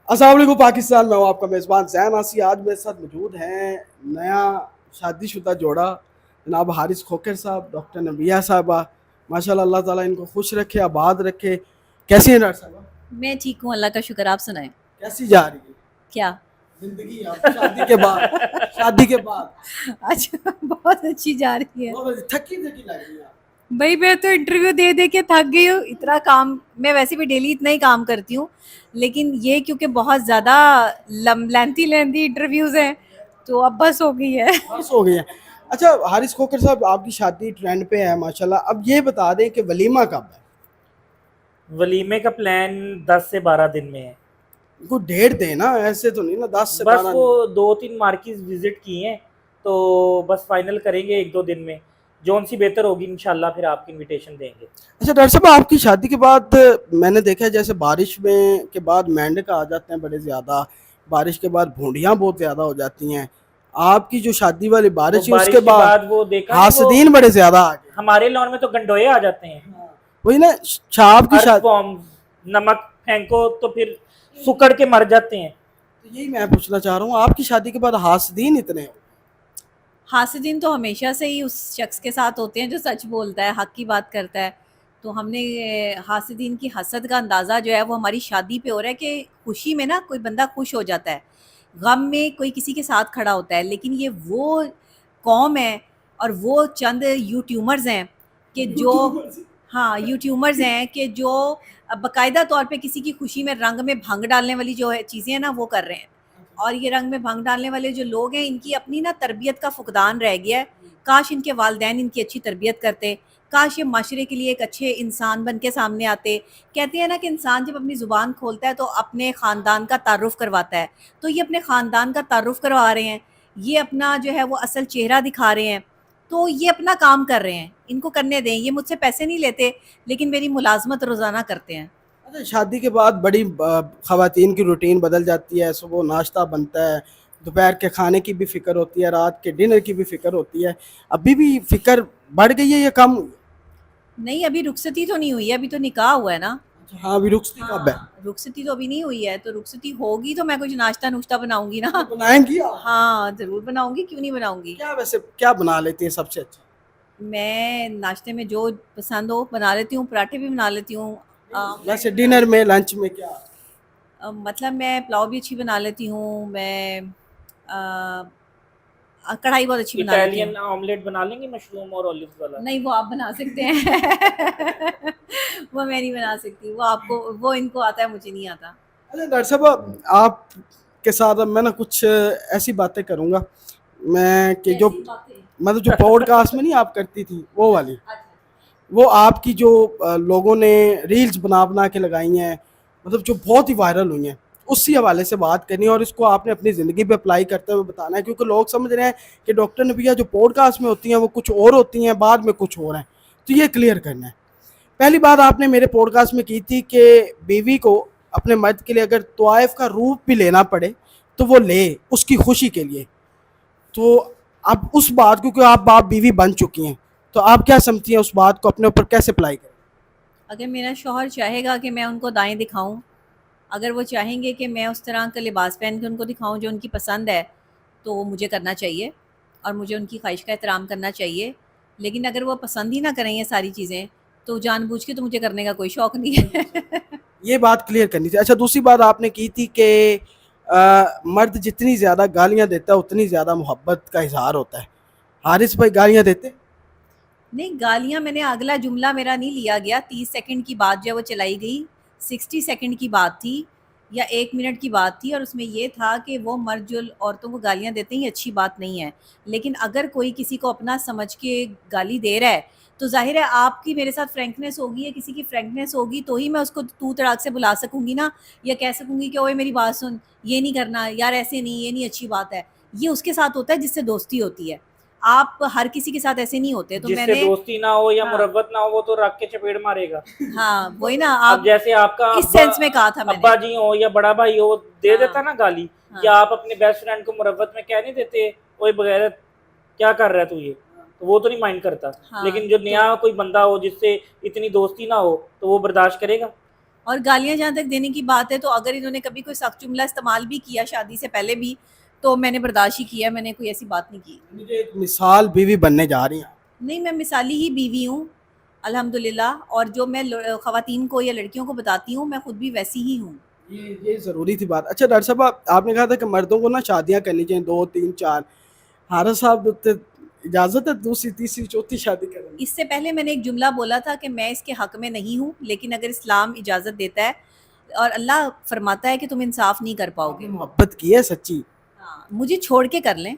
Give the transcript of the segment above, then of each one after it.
अस्सलाम वालेकुम पाकिस्तान, मैं हूँ आपका मेज़बान ज़ैन आसी। आज मेरे साथ मौजूद हैं नया शादीशुदा जोड़ा जनाब हारिस खोकर साहब, डॉक्टर नबिया साहबा। माशाल्लाह, अल्लाह ताला इनको खुश रखे, आबाद रखे। कैसी हैं डॉक्टर साहबा? मैं ठीक हूँ, अल्लाह का शुक्र। आप सुनाएं। कैसी जा रही है क्या? जिंदगी अब शादी के बाद? शादी के बाद अच्छा, बहुत अच्छी जा रही है। बहुत थकी थकी लग रही है आप। भाई मैं तो इंटरव्यू दे दे के थक गई हूँ। इतना काम, मैं वैसे भी डेली इतना ही काम करती हूँ, लेकिन ये क्योंकि बहुत ज़्यादा लेंथी लेंथी इंटरव्यूज़ हैं, तो अब बस हो गई है। बस हो गई है। अच्छा हारिस खोकर साहब, आपकी शादी ट्रेंड पे है माशाल्लाह। अब ये बता दें कि वलीमा कब है? वलीमे का प्लान 10 से 12 दिन में है। कोई डेट देना, ऐसे तो नहीं ना 10 से बस 12 वो दिन। 2-3 मार्केट विजिट किए हैं, तो बस फाइनल करेंगे 1-2 दिन में। जौन सी बेहतर होगी इंशाल्लाह फिर आपकी इनविटेशन देंगे। अच्छा डॉक्टर साहब, आपकी शादी के बाद मैंने देखा है जैसे बारिश में के बाद मेंढक आ जाते हैं बड़े ज़्यादा, बारिश के बाद भूंडियाँ बहुत ज़्यादा हो जाती हैं। आपकी जो शादी वाली वो बारिश है उसके बारिश के बाद बाद वो देखा नहीं, वो हासदीन बड़े ज़्यादा आ गए। हमारे लॉन में तो गंडोए आ जाते हैं। वही ना, शाब की शादी। अर्थवॉर्म, नमक फेंको तो फिर सुकड़ के मर जाते हैं। तो यही मैं पूछना चाह रहा हूँ, आपकी शादी के बाद हासदीन इतने हो? हासिदीन तो हमेशा से ही उस शख्स के साथ होते हैं जो सच बोलता है, हक की बात करता है। तो हमने हासिदीन की हसद का अंदाज़ा जो है वो हमारी शादी पे हो रहा है कि खुशी में ना कोई बंदा खुश हो जाता है, गम में कोई किसी के साथ खड़ा होता है। लेकिन ये वो कौम है और वो चंद यूट्यूबर्स हैं कि जो, हाँ, यूट्यूबर्स हैं कि जो बाकायदा तौर पे किसी की खुशी में रंग में भंग डालने वाली जो है चीज़ें हैं ना वो कर रहे हैं। और ये रंग में भंग डालने वाले जो लोग हैं, इनकी अपनी ना तरबियत का फुकदान रह गया है। काश इनके वालिदैन इनकी अच्छी तरबियत करते, काश ये माशरे के लिए एक अच्छे इंसान बन के सामने आते। कहते हैं ना कि इंसान जब अपनी ज़ुबान खोलता है तो अपने ख़ानदान का तारुफ़ करवाता है, तो ये अपने ख़ानदान का तारुफ़ करवा रहे हैं, ये अपना जो है वो असल चेहरा दिखा रहे हैं। तो ये अपना काम कर रहे हैं, इनको करने दें। ये मुझसे पैसे नहीं लेते, लेकिन मेरी मुलाज़मत रोज़ाना करते हैं। अच्छा, शादी के बाद बड़ी ख़वातीन की रूटीन बदल जाती है। सुबह नाश्ता बनता है, दोपहर के खाने की भी फ़िक्र होती है, रात के डिनर की भी फ़िक्र होती है। अभी भी फ़िक्र बढ़ गई है या कम हुई? नहीं, अभी रुखसती तो नहीं हुई है, अभी तो निकाह हुआ है ना। अच्छा, हाँ, अभी रुखसती कब है? हाँ, रुखसती तो अभी नहीं हुई है, तो रुखसती होगी तो मैं कुछ नाश्ता-नुश्ता बनाऊँगी ना। बनाएँगी आप? हाँ, ज़रूर बनाऊँगी, क्यों नहीं बनाऊँगी। क्या वैसे क्या बना लेती हैं सबसे अच्छा? मैं नाश्ते में जो पसंद हो बना लेती हूँ, पराठे भी बना लेती हूँ। वैसे डिनर में, लंच में क्या? मतलब मैं पुलाव भी अच्छी बना लेती हूँ, मैं कढ़ाई बहुत अच्छी बना लेती हूँ। इटालियन ऑमलेट बना लेंगे मशरूम और ऑलिव्स वाला। नहीं, वो आप बना सकते हैं। वो मैं नहीं बना सकती, वो आपको, वो इनको आता है, मुझे नहीं आता। अच्छा डॉक्टर साहब, आपके साथ अब मैं ना कुछ ऐसी बातें करूँगा मैं कि जो कैसी बातें? मतलब जो पॉडकास्ट में नहीं आप करती थी वो वाली, अच्छा। वो आपकी जो लोगों ने रील्स बना बना के लगाई हैं, मतलब जो बहुत ही वायरल हुई हैं, उसी हवाले से बात करनी है और इसको आपने अपनी ज़िंदगी पे अप्लाई करते हुए बताना है। क्योंकि लोग समझ रहे हैं कि डॉक्टर नबिया जो पॉडकास्ट में होती हैं वो कुछ और होती हैं, बाद में कुछ और हैं। तो ये क्लियर करना है। पहली बात आपने मेरे पॉडकास्ट में की थी कि बीवी को अपने मर्द के लिए अगर तवाइफ का रूप भी लेना पड़े तो वो ले, उसकी खुशी के लिए। तो अब उस बात को, क्योंकि आप बाप बीवी बन चुकी हैं, तो आप क्या समझती हैं उस बात को अपने ऊपर कैसे अप्लाई करें? अगर मेरा शौहर चाहेगा कि मैं उनको दाएँ दिखाऊँ, अगर वो चाहेंगे कि मैं उस तरह का लिबास पहन के उनको दिखाऊँ जो उनकी पसंद है, तो वो मुझे करना चाहिए और मुझे उनकी ख्वाहिश का एहतराम करना चाहिए। लेकिन अगर वो पसंद ही ना करें ये सारी चीज़ें, तो जानबूझ के तो मुझे करने का कोई शौक़ नहीं है। ये बात क्लियर करनी थी। अच्छा, दूसरी बात आपने की थी कि मर्द जितनी ज़्यादा गालियाँ देता है उतनी ज़्यादा मोहब्बत का इजहार होता है। हारिस भाई गालियाँ देते? नहीं, गालियाँ, मैंने अगला जुमला मेरा नहीं लिया गया। 30 सेकंड की बात जो है वो चलाई गई, 60 सेकंड की बात थी या 1 मिनट की बात थी, और उसमें ये था कि वो मर्द जो औरतों को गालियाँ देते हैं ये अच्छी बात नहीं है। लेकिन अगर कोई किसी को अपना समझ के गाली दे रहा है, तो ज़ाहिर है आपकी मेरे साथ फ्रैंकनेस होगी या किसी की फ्रैंकनेस होगी, तो ही मैं उसको तू तड़ाक से बुला सकूँगी ना, या कह सकूँगी कि ओए मेरी बात सुन, ये नहीं करना यार, ऐसे नहीं, ये नहीं अच्छी बात है। ये उसके साथ होता है जिससे दोस्ती होती है। आप हर किसी के साथ ऐसे नहीं होते, तो जिससे मैंने, दोस्ती ना हो या हाँ, मुरव्वत ना हो वो तो रख के चपेट मारेगा। हाँ, वही ना, अब आप जैसे आपका इस सेंस में कहा था मैंने। अब्बा जी हो या बड़ा भाई हो दे देता हाँ, ना गाली, हाँ, या आप अपने बेस्ट फ्रेंड को मुरव्वत में कह नहीं देते ओए बगैरत क्या कर रहा है तू, ये तो वो तो नहीं माइंड करता। हाँ, लेकिन जो तो नया कोई बंदा हो जिससे इतनी दोस्ती ना हो तो वो बर्दाश्त करेगा। اور گالیاں جہاں تک دینے کی بات ہے تو اگر انہوں نے کبھی کوئی سخت جملہ استعمال بھی کیا شادی سے پہلے بھی تو میں نے برداشت ہی کیا, میں نے کوئی ایسی بات نہیں کی. مجھے ایک مثال بیوی بننے جا رہی ہیں. نہیں, میں مثالی ہی بیوی ہوں الحمدللہ, اور جو میں خواتین کو یا لڑکیوں کو بتاتی ہوں میں خود بھی ویسی ہی ہوں. یہ ضروری تھی بات. اچھا ڈاکٹر صاحب, آپ نے کہا تھا کہ مردوں کو نا شادیاں کرنی چاہیے 2 3 4, حارث صاحب اجازت ہے دوسری تیسری چوتھی شادی کرنے کی؟ اس سے پہلے میں نے ایک جملہ بولا تھا کہ میں اس کے حق میں نہیں ہوں, لیکن اگر اسلام اجازت دیتا ہے اور اللہ فرماتا ہے کہ تم انصاف نہیں کر پاؤ آپ گے, نے محبت کی ہے سچی؟ ہاں, مجھے چھوڑ کے کر لیں,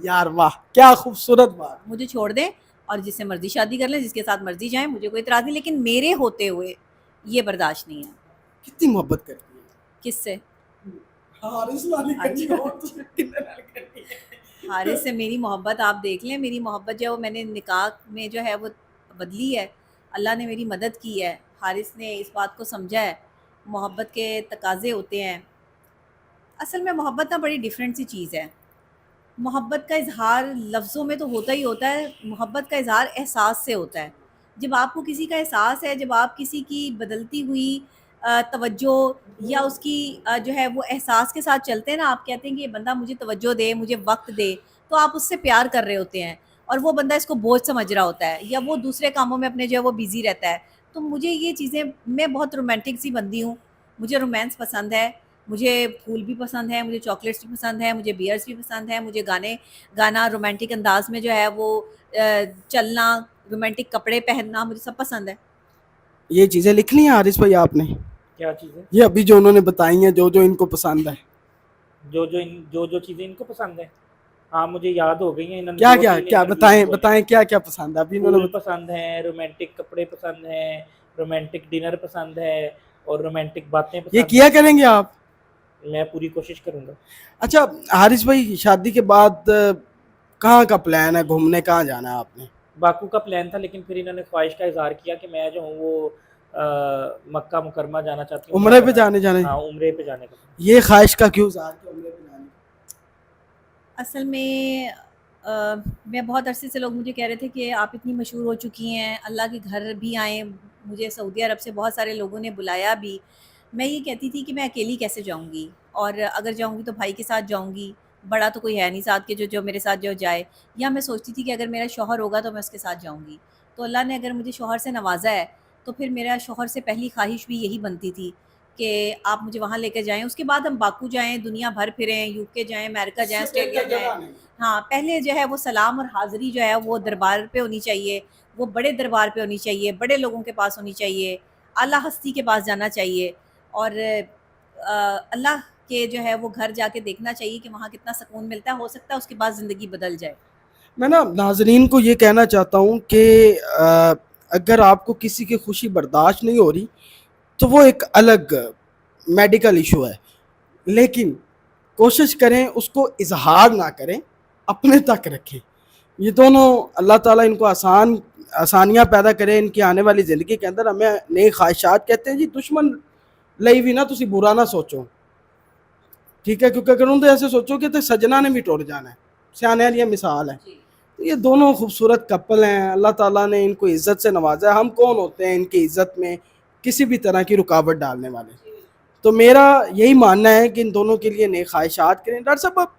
یار واہ کیا خوبصورت بات. مجھے چھوڑ دیں اور جس سے مرضی شادی کر لیں, جس کے ساتھ مرضی جائیں, مجھے کوئی اعتراض نہیں, لیکن میرے ہوتے ہوئے یہ برداشت نہیں ہے. کتنی محبت کرتی ہے کس سے؟ حارث والی کرنی اچھا. اور تو کتنے نال کرنی ہے. حارث سے میری محبت آپ دیکھ لیں, میری محبت جو ہے وہ میں نے نکاح میں جو ہے وہ بدلی ہے, اللہ نے میری مدد کی ہے, حارث نے اس بات کو سمجھا ہے, محبت کے تقاضے ہوتے ہیں. اصل میں محبت نا بڑی ڈیفرنٹ سی چیز ہے. محبت کا اظہار لفظوں میں تو ہوتا ہی ہوتا ہے, محبت کا اظہار احساس سے ہوتا ہے. جب آپ کو کسی کا احساس ہے, جب آپ کسی کی بدلتی ہوئی توجہ یا اس کی جو ہے وہ احساس کے ساتھ چلتے ہیں نا, آپ کہتے ہیں کہ یہ بندہ مجھے توجہ دے, مجھے وقت دے, تو آپ اس سے پیار کر رہے ہوتے ہیں, اور وہ بندہ اس کو بوجھ سمجھ رہا ہوتا ہے, یا وہ دوسرے کاموں میں اپنے جو ہے وہ بیزی رہتا ہے. تو مجھے یہ چیزیں, میں بہت رومانٹک سی بندی ہوں, مجھے رومانس پسند ہے, مجھے پھول بھی پسند ہے, مجھے چاکلیٹس بھی پسند ہے, مجھے بیئرس بھی پسند ہے, مجھے گانا رومانٹک انداز میں جو ہے وہ چلنا, رومانٹک کپڑے پہننا, مجھے سب پسند ہے. یہ چیزیں لکھ لی ہیں حارث بھائی آپ نے؟ کیا چیزیں؟ یہ ابھی جو انہوں نے بتائی ہیں, جو ان کو پسند ہے, جو چیزیں ان کو پسند ہیں, ہاں مجھے یاد ہو گئی ہیں. کیا بتائیں کیا پسند ہے ابھی انہوں نے؟ پسند ہیں, رومانٹک کپڑے پسند ہیں, رومانٹک ڈنر پسند ہے, اور رومانٹک باتیں پسند یہ ہیں. کیا کریں گے آپ؟ میں پوری کوشش کروں گا. اچھا حارث بھائی, شادی کے بعد کہاں کا پلان ہے, گھومنے کہاں جانا ہے آپ نے؟ باکو کا پلان تھا, لیکن پھر انہوں نے خواہش کا اظہار کیا کہ میں جو ہوں وہ مکہ مکرمہ جانا چاہتی ہوں. عمرے پہ جانے ہاں, عمرے پہ جانے کا. یہ خواہش کا کیوں اظہار کیا عمرے پہ جانے کا؟ اصل میں بہت عرصے سے لوگ مجھے کہہ رہے تھے کہ آپ اتنی مشہور ہو چکی ہیں, اللہ کے گھر بھی آئیں. مجھے سعودی عرب سے بہت سارے لوگوں نے بلایا بھی. میں یہ کہتی تھی کہ میں اکیلی کیسے جاؤں گی, اور اگر جاؤں گی تو بھائی کے ساتھ جاؤں گی, بڑا تو کوئی ہے نہیں ساتھ کے جو میرے ساتھ جو جائے. یا میں سوچتی تھی کہ اگر میرا شوہر ہوگا تو میں اس کے ساتھ جاؤں گی. تو اللہ نے اگر مجھے شوہر سے نوازا ہے تو پھر میرا شوہر سے پہلی خواہش بھی یہی بنتی تھی کہ آپ مجھے وہاں لے کے جائیں, اس کے بعد ہم باکو جائیں, دنیا بھر پھریں, یو کے جائیں, امریکہ جائیں, آسٹریلیا جائیں. ہاں, پہلے جو ہے وہ سلام اور حاضری جو ہے وہ دربار پہ ہونی چاہیے, وہ بڑے دربار پہ ہونی چاہیے, بڑے لوگوں کے پاس ہونی چاہیے, اعلیٰ ہستی کے پاس جانا چاہیے, اور اللہ کے جو ہے وہ گھر جا کے دیکھنا چاہیے کہ وہاں کتنا سکون ملتا ہے. ہو سکتا ہے اس کے بعد زندگی بدل جائے. میں نا ناظرین کو یہ کہنا چاہتا ہوں کہ اگر آپ کو کسی کی خوشی برداشت نہیں ہو رہی تو وہ ایک الگ میڈیکل ایشو ہے, لیکن کوشش کریں اس کو اظہار نہ کریں, اپنے تک رکھیں. یہ دونوں اللہ تعالیٰ ان کو آسانیاں پیدا کرے ان کی آنے والی زندگی کے اندر. ہمیں نئی خواہشات کہتے ہیں جی, دشمن لئی بھی نہ تسی برا نہ سوچو, ٹھیک ہے, کیونکہ اگر ان تو ایسے سوچو کہ تو سجنا نے بھی ٹوٹ جانا ہے. سیانے والی مثال ہے. یہ دونوں خوبصورت کپل ہیں, اللہ تعالیٰ نے ان کو عزت سے نوازا ہے. ہم کون ہوتے ہیں ان کی عزت میں کسی بھی طرح کی رکاوٹ ڈالنے والے؟ تو میرا یہی ماننا ہے کہ ان دونوں کے لیے نئے خواہشات کریں. ڈاکٹر صاحب